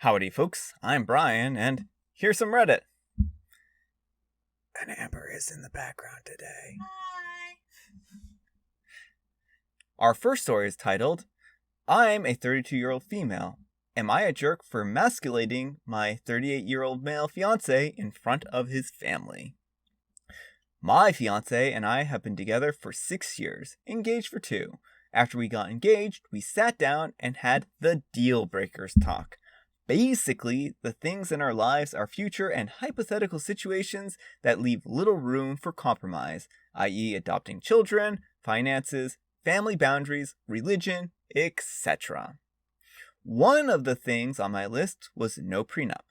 Howdy, folks. I'm Brian, and here's some Reddit. And Amber is in the background today. Hi. Our first story is titled, I'm a 32-year-old female. Am I a jerk for emasculating my 38-year-old male fiancé in front of his family? My fiancé and I have been together for 6 years, engaged for 2. After we got engaged, we sat down and had the deal breakers talk. Basically, the things in our lives are future and hypothetical situations that leave little room for compromise, i.e. adopting children, finances, family boundaries, religion, etc. One of the things on my list was no prenup.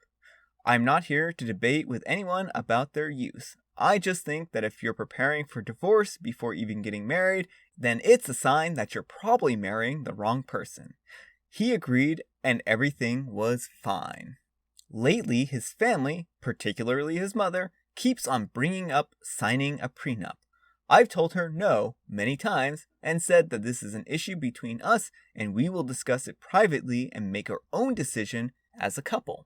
I'm not here to debate with anyone about their use. I just think that if you're preparing for divorce before even getting married, then it's a sign that you're probably marrying the wrong person. He agreed, and everything was fine. Lately, his family, particularly his mother, keeps on bringing up signing a prenup. I've told her no many times and said that this is an issue between us and we will discuss it privately and make our own decision as a couple.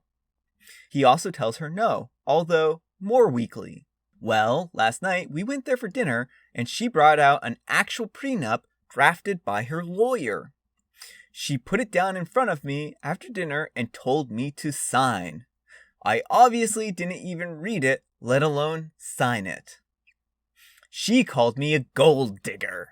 He also tells her no, although more weakly. Well, last night we went there for dinner and she brought out an actual prenup drafted by her lawyer. She put it down in front of me after dinner and told me to sign. I obviously didn't even read it, let alone sign it. She called me a gold digger.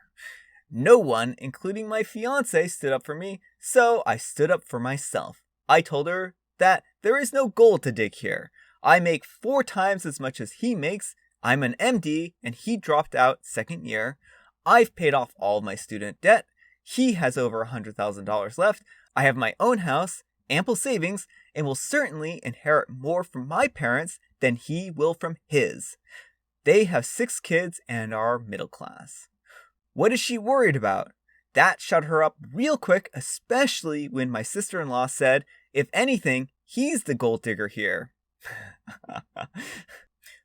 No one, including my fiancé, stood up for me, so I stood up for myself. I told her that there is no gold to dig here. I make 4 times as much as he makes. I'm an MD and he dropped out second year. I've paid off all my student debt. He has over $100,000 left. I have my own house, ample savings, and will certainly inherit more from my parents than he will from his. They have 6 kids and are middle class. What is she worried about? That shut her up real quick, especially when my sister-in-law said, if anything, he's the gold digger here.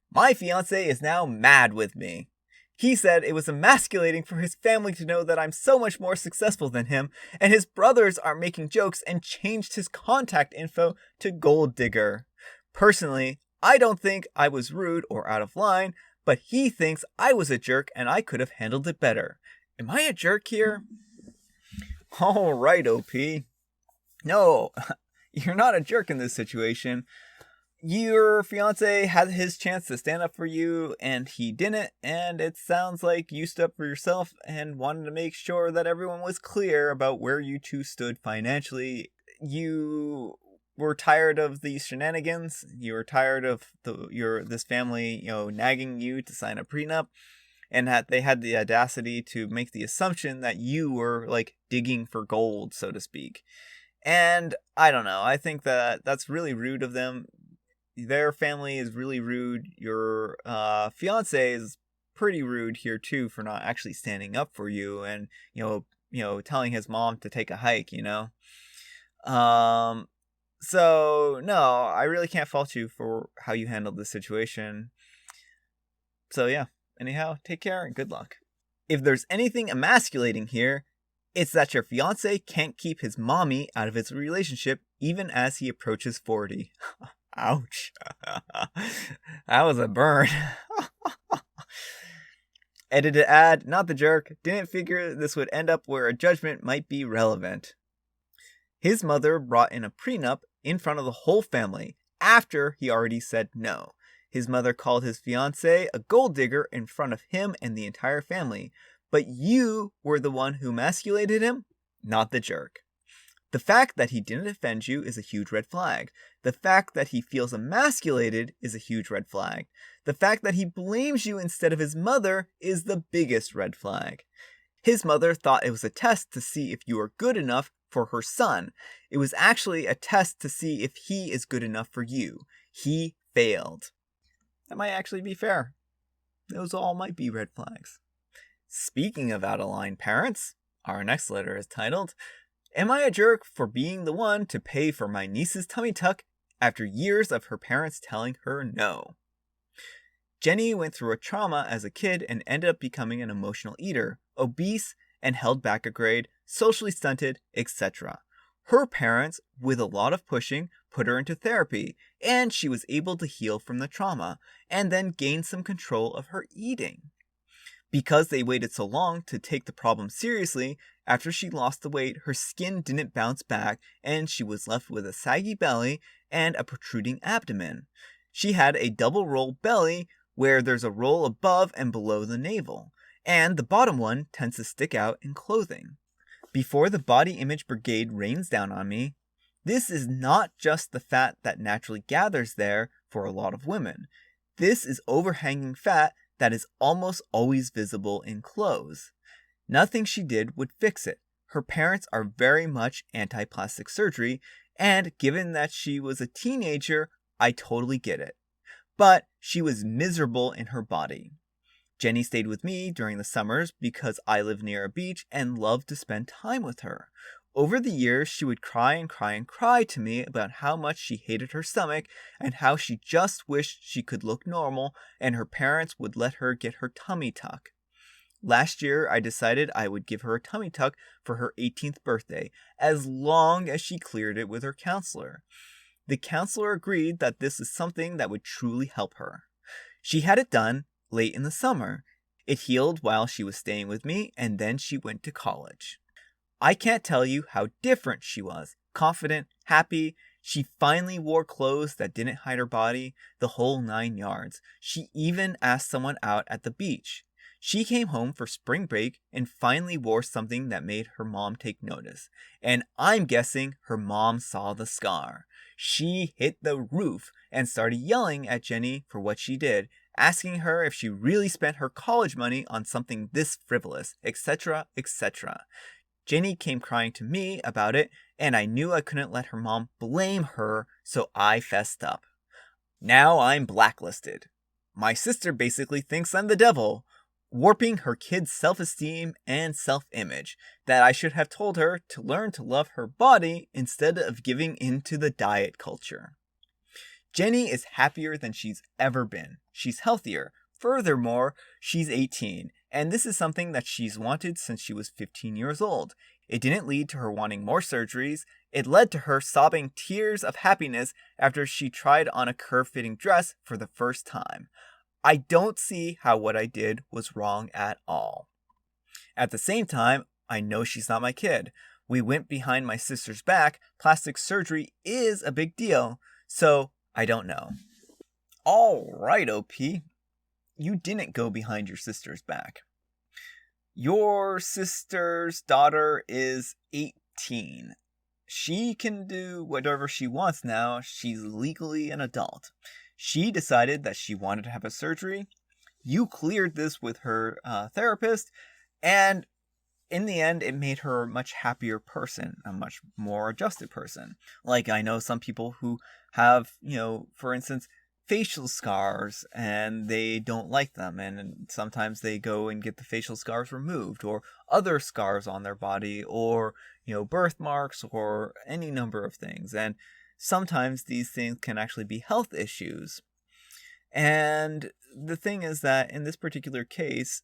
My fiancé is now mad with me. He said it was emasculating for his family to know that I'm so much more successful than him, and his brothers are making jokes and changed his contact info to gold digger. Personally, I don't think I was rude or out of line, but he thinks I was a jerk and I could have handled it better. Am I a jerk here? Alright, OP. No, you're not a jerk in this situation. Your fiancé had his chance to stand up for you and he didn't, and it sounds like you stood up for yourself and wanted to make sure that everyone was clear about where you two stood financially. You were tired of these shenanigans. You were tired of this family, nagging you to sign a prenup, and that they had the audacity to make the assumption that you were like digging for gold, so to speak. And I don't know. I think that that's really rude of them. Their family is really rude. Your fiance is pretty rude here too for not actually standing up for you and telling his mom to take a hike. So no, I really can't fault you for how you handled this situation. So yeah. Anyhow, take care and good luck. If there's anything emasculating here, it's that your fiance can't keep his mommy out of his relationship even as he approaches 40. Ouch. That was a burn. Edited ad, not the jerk. Didn't figure this would end up where a judgment might be relevant. His mother brought in a prenup in front of the whole family after he already said no. His mother called his fiancé a gold digger in front of him and the entire family. But you were the one who emasculated him, not the jerk. The fact that he didn't offend you is a huge red flag. The fact that he feels emasculated is a huge red flag. The fact that he blames you instead of his mother is the biggest red flag. His mother thought it was a test to see if you were good enough for her son. It was actually a test to see if he is good enough for you. He failed. That might actually be fair. Those all might be red flags. Speaking of out-of-line parents, our next letter is titled, Am I a jerk for being the one to pay for my niece's tummy tuck after years of her parents telling her no? Jenny went through a trauma as a kid and ended up becoming an emotional eater, obese, and held back a grade, socially stunted, etc. Her parents, with a lot of pushing, put her into therapy, and she was able to heal from the trauma, and then gain some control of her eating. Because they waited so long to take the problem seriously, after she lost the weight, her skin didn't bounce back, and she was left with a saggy belly and a protruding abdomen. She had a double roll belly, where there's a roll above and below the navel, and the bottom one tends to stick out in clothing. Before the body image brigade rains down on me, this is not just the fat that naturally gathers there for a lot of women. This is overhanging fat that is almost always visible in clothes. Nothing she did would fix it. Her parents are very much anti-plastic surgery, and given that she was a teenager, I totally get it. But she was miserable in her body. Jenny stayed with me during the summers because I live near a beach and loved to spend time with her. Over the years, she would cry and cry and cry to me about how much she hated her stomach and how she just wished she could look normal and her parents would let her get her tummy tuck. Last year, I decided I would give her a tummy tuck for her 18th birthday, as long as she cleared it with her counselor. The counselor agreed that this is something that would truly help her. She had it done late in the summer. It healed while she was staying with me, and then she went to college. I can't tell you how different she was. Confident, happy. She finally wore clothes that didn't hide her body, the whole 9 yards. She even asked someone out at the beach. She came home for spring break and finally wore something that made her mom take notice. And I'm guessing her mom saw the scar. She hit the roof and started yelling at Jenny for what she did, asking her if she really spent her college money on something this frivolous, etc., etc. Jenny came crying to me about it, and I knew I couldn't let her mom blame her, so I fessed up. Now I'm blacklisted. My sister basically thinks I'm the devil, warping her kid's self-esteem and self-image, that I should have told her to learn to love her body instead of giving in to the diet culture. Jenny is happier than she's ever been. She's healthier. Furthermore, she's 18, and this is something that she's wanted since she was 15 years old. It didn't lead to her wanting more surgeries. It led to her sobbing tears of happiness after she tried on a curve-fitting dress for the first time. I don't see how what I did was wrong at all. At the same time, I know she's not my kid. We went behind my sister's back. Plastic surgery is a big deal, so I don't know. All right, OP. You didn't go behind your sister's back. Your sister's daughter is 18. She can do whatever she wants now. She's legally an adult. She decided that she wanted to have a surgery. You cleared this with her therapist, and in the end, it made her a much happier person, a much more adjusted person. Like, I know some people who have, for instance, facial scars and they don't like them, and sometimes they go and get the facial scars removed, or other scars on their body, or birthmarks, or any number of things. And sometimes these things can actually be health issues. And the thing is that in this particular case,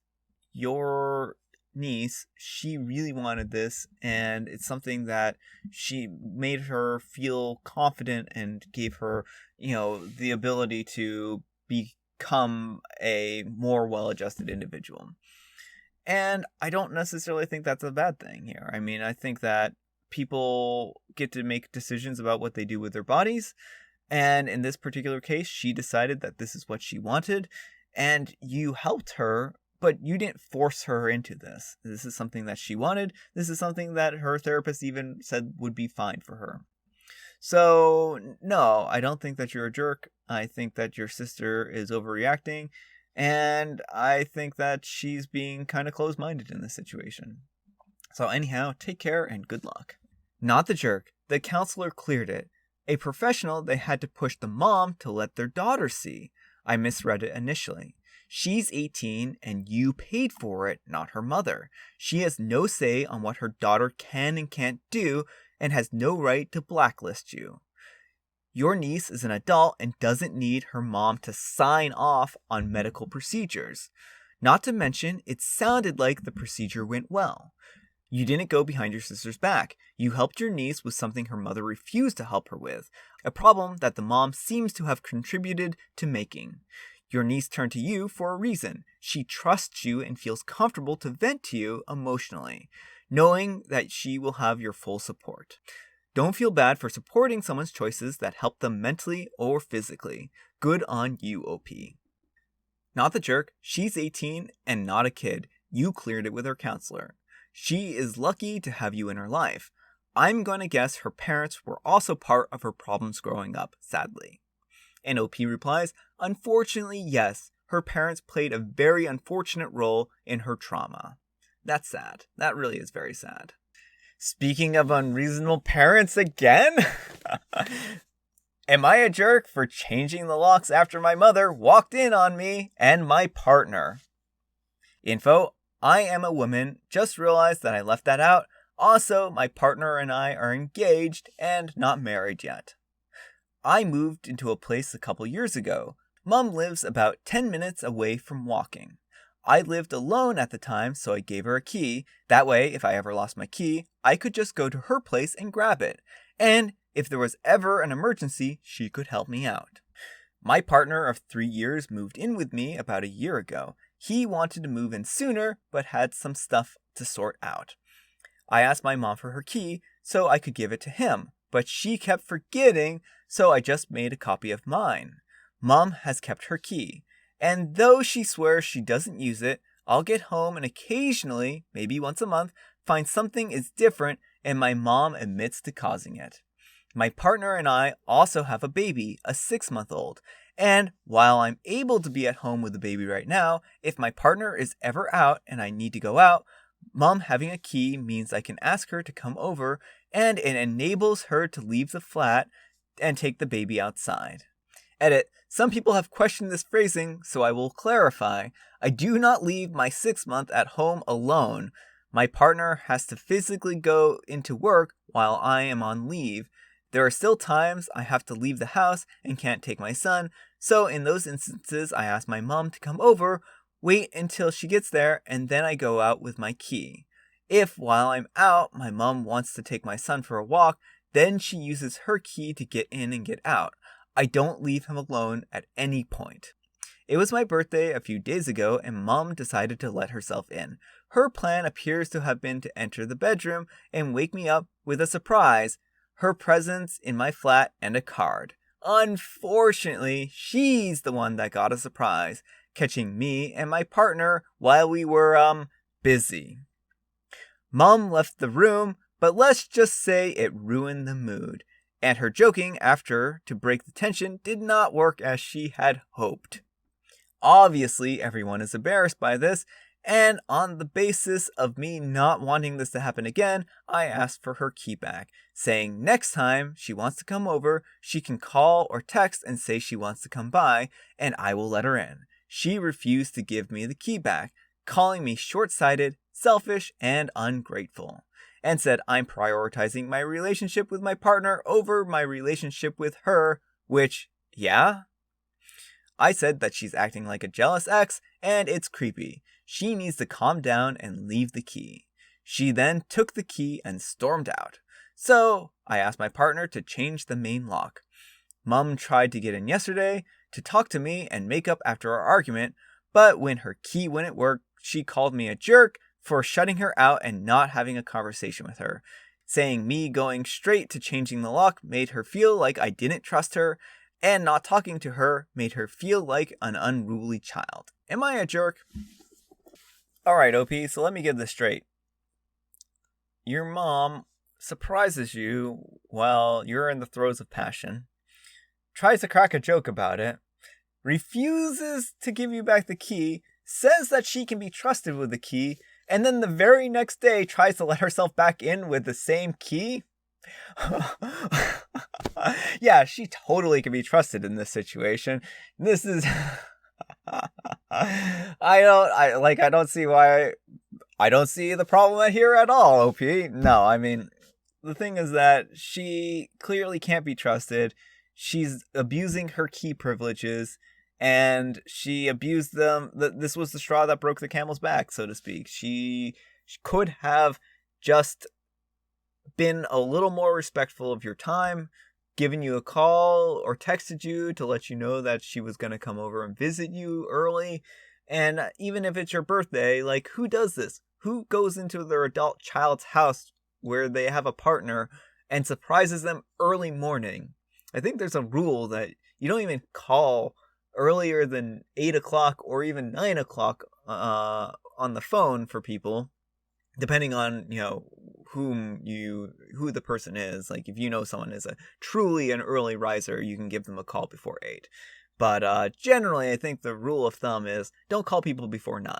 your niece, she really wanted this, and it's something that she made her feel confident and gave her the ability to become a more well-adjusted individual. And I don't necessarily think that's a bad thing here. I mean, I think that people get to make decisions about what they do with their bodies, and in this particular case, she decided that this is what she wanted, and you helped her, but you didn't force her into this. This is something that she wanted. This is something that her therapist even said would be fine for her. So, no, I don't think that you're a jerk. I think that your sister is overreacting, and I think that she's being kind of closed-minded in this situation. So anyhow, take care and good luck. Not the jerk. The counselor cleared it. A professional, they had to push the mom to let their daughter see. I misread it initially. She's 18 and you paid for it, not her mother. She has no say on what her daughter can and can't do and has no right to blacklist you. Your niece is an adult and doesn't need her mom to sign off on medical procedures. Not to mention, it sounded like the procedure went well. You didn't go behind your sister's back. You helped your niece with something her mother refused to help her with. a problem that the mom seems to have contributed to making. Your niece turned to you for a reason. She trusts you and feels comfortable to vent to you emotionally, knowing that she will have your full support. Don't feel bad for supporting someone's choices that help them mentally or physically. Good on you, OP. Not the jerk. She's 18 and not a kid. You cleared it with her counselor. She is lucky to have you in her life. I'm going to guess her parents were also part of her problems growing up, sadly. And OP replies, unfortunately, yes. Her parents played a very unfortunate role in her trauma. That's sad. That really is very sad. Speaking of unreasonable parents again, am I a jerk for changing the locks after my mother walked in on me and my partner? Info, I am a woman. Just realized that I left that out. Also, my partner and I are engaged and not married yet. I moved into a place a couple years ago. Mom lives about 10 minutes away from walking. I lived alone at the time, so I gave her a key. That way, if I ever lost my key, I could just go to her place and grab it. And if there was ever an emergency, she could help me out. My partner of 3 years moved in with me about a year ago. He wanted to move in sooner, but had some stuff to sort out. I asked my mom for her key so I could give it to him, but she kept forgetting, so I just made a copy of mine. Mom has kept her key. And though she swears she doesn't use it, I'll get home and occasionally, maybe once a month, find something is different and my mom admits to causing it. My partner and I also have a baby, a 6-month-old. And while I'm able to be at home with the baby right now, if my partner is ever out and I need to go out, Mom having a key means I can ask her to come over and it enables her to leave the flat and take the baby outside. Edit. Some people have questioned this phrasing, so I will clarify. I do not leave my 6-month at home alone. My partner has to physically go into work while I am on leave. There are still times I have to leave the house and can't take my son, so in those instances I ask my mom to come over, wait until she gets there, and then I go out with my key. If, while I'm out, my mom wants to take my son for a walk, then she uses her key to get in and get out. I don't leave him alone at any point. It was my birthday a few days ago and Mom decided to let herself in. Her plan appears to have been to enter the bedroom and wake me up with a surprise, her presence in my flat and a card. Unfortunately, she's the one that got a surprise, catching me and my partner while we were, busy. Mom left the room, but let's just say it ruined the mood. And her joking after to break the tension did not work as she had hoped. Obviously, everyone is embarrassed by this, and on the basis of me not wanting this to happen again, I asked for her key back, saying next time she wants to come over, she can call or text and say she wants to come by, and I will let her in. She refused to give me the key back, calling me short-sighted, selfish, and ungrateful. And said I'm prioritizing my relationship with my partner over my relationship with her, which, yeah? I said that she's acting like a jealous ex, and it's creepy. She needs to calm down and leave the key. She then took the key and stormed out. So, I asked my partner to change the main lock. Mom tried to get in yesterday to talk to me and make up after our argument, but when her key wouldn't work, she called me a jerk for shutting her out and not having a conversation with her, saying me going straight to changing the lock made her feel like I didn't trust her, and not talking to her made her feel like an unruly child. Am I a jerk? Alright, OP, so let me get this straight. Your mom surprises you while you're in the throes of passion, tries to crack a joke about it, refuses to give you back the key, says that she can be trusted with the key, and then the very next day tries to let herself back in with the same key? Yeah, she totally can be trusted in this situation. This is... I don't see I don't see the problem here at all, OP. No, I mean, the thing is that she clearly can't be trusted. She's abusing her key privileges. And she abused them. This was the straw that broke the camel's back, so to speak. She could have just been a little more respectful of your time, given you a call or texted you to let you know that she was going to come over and visit you early. And even if it's your birthday, like, who does this? Who goes into their adult child's house where they have a partner and surprises them early morning? I think there's a rule that you don't even call earlier than 8 o'clock or even 9 o'clock on the phone for people, depending on, who the person is. Like, if you know someone is truly an early riser, you can give them a call before 8. But generally, I think the rule of thumb is don't call people before 9.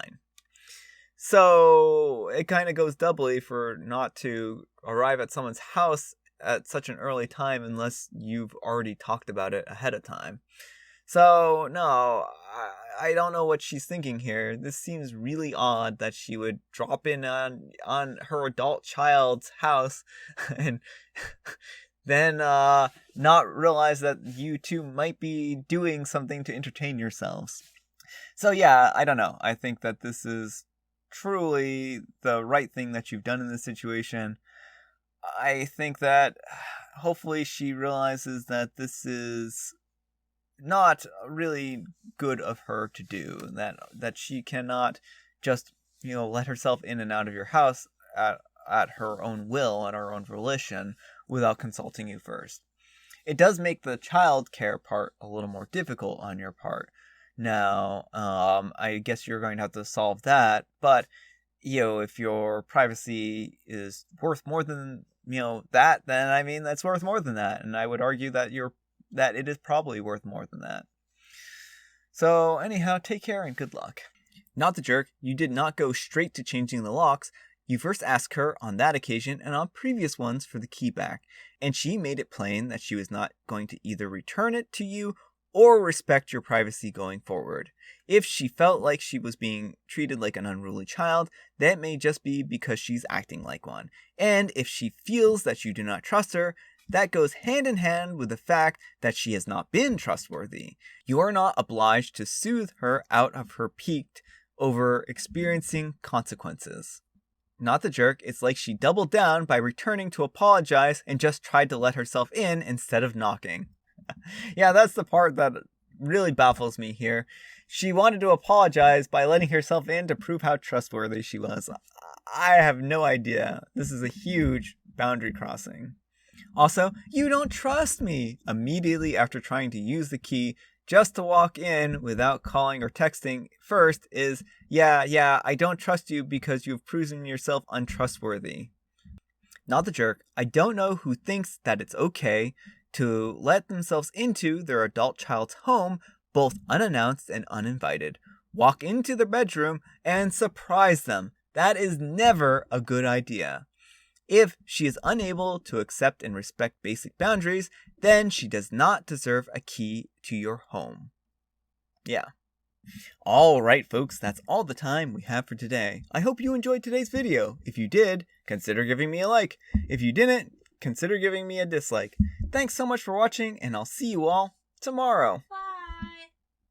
So it kind of goes doubly for not to arrive at someone's house at such an early time unless you've already talked about it ahead of time. So, no, I don't know what she's thinking here. This seems really odd that she would drop in on her adult child's house and then not realize that you two might be doing something to entertain yourselves. So yeah, I don't know. I think that this is truly the right thing that you've done in this situation. I think that hopefully she realizes that this is not really good of her to do, that she cannot just, let herself in and out of your house at her own will and her own volition without consulting you first. It does make the child care part a little more difficult on your part. Now, I guess you're going to have to solve that, but, if your privacy is worth more than, that, then, I mean, that's worth more than that. And I would argue that it is probably worth more than that. So, anyhow, take care and good luck. Not the jerk, you did not go straight to changing the locks. You first asked her on that occasion and on previous ones for the key back, and she made it plain that she was not going to either return it to you or respect your privacy going forward. If she felt like she was being treated like an unruly child, that may just be because she's acting like one. And if she feels that you do not trust her, that goes hand in hand with the fact that she has not been trustworthy. You are not obliged to soothe her out of her pique over experiencing consequences. Not the jerk, it's like she doubled down by returning to apologize and just tried to let herself in instead of knocking. Yeah, that's the part that really baffles me here. She wanted to apologize by letting herself in to prove how trustworthy she was. I have no idea. This is a huge boundary crossing. Also, you don't trust me. Immediately after trying to use the key just to walk in without calling or texting first is, yeah, I don't trust you because you've proven yourself untrustworthy. Not the jerk. I don't know who thinks that it's okay to let themselves into their adult child's home, both unannounced and uninvited. Walk into their bedroom and surprise them. That is never a good idea. If she is unable to accept and respect basic boundaries, then she does not deserve a key to your home. Yeah. Alright folks, that's all the time we have for today. I hope you enjoyed today's video. If you did, consider giving me a like. If you didn't, consider giving me a dislike. Thanks so much for watching, and I'll see you all tomorrow. Bye.